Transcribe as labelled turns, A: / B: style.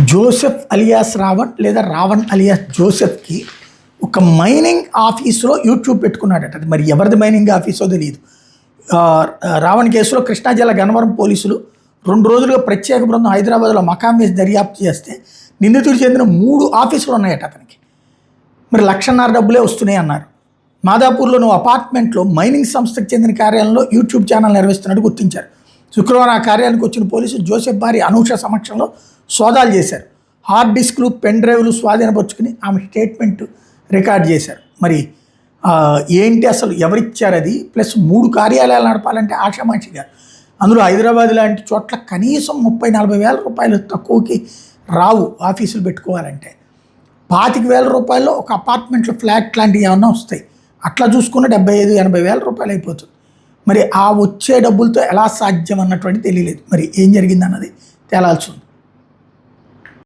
A: Joseph alias Raavan లేదా Raavan alias జోసెఫ్కి ఒక mining ఆఫీసులో యూట్యూబ్ పెట్టుకున్నాడట. అది మరి ఎవరిది మైనింగ్ ఆఫీసో తెలియదు. రావణ్ కేసులో కృష్ణా జిల్లా గన్నవరం పోలీసులు 2 రోజులుగా ప్రత్యేక బృందం హైదరాబాద్లో మకాం వేసి దర్యాప్తు చేస్తే నిందితుడు చెందిన 3 ఆఫీసులు ఉన్నాయట అతనికి. మరి 1,50,000 డబ్బులే వస్తున్నాయి అన్నారు. మాదాపూర్లోని అపార్ట్మెంట్లో మైనింగ్ సంస్థకు చెందిన కార్యాలయంలో యూట్యూబ్ ఛానల్ నిర్వహిస్తున్నట్టు గుర్తించారు. శుక్రవారం ఆ కార్యాలయానికి వచ్చిన పోలీసులు జోసెఫ్ భార్య అనూష సమక్షంలో సోదాలు చేశారు. హార్డ్ డిస్క్లు, పెన్ డ్రైవ్లు స్వాధీనపరుచుకుని ఆమె స్టేట్మెంట్ రికార్డ్ చేశారు. మరి ఏంటి అసలు ఎవరిచ్చారు అది? ప్లస్ 3 కార్యాలయాలు నడపాలంటే ఆషామాషిగా, అందులో హైదరాబాద్ లాంటి చోట్ల కనీసం 30-40 వేల రూపాయలు తక్కువకి రావు ఆఫీసులు పెట్టుకోవాలంటే. 25,000 రూపాయల్లో ఒక అపార్ట్మెంట్లో ఫ్లాట్ లాంటివి ఏమన్నా వస్తాయి. అట్లా చూసుకున్న 75-80 వేల రూపాయలు అయిపోతుంది. మరి ఆ వచ్చే డబ్బులతో ఎలా సాధ్యం అన్నటువంటి తెలియలేదు. మరి ఏం జరిగిందన్నది తేలాల్సి ఉంది.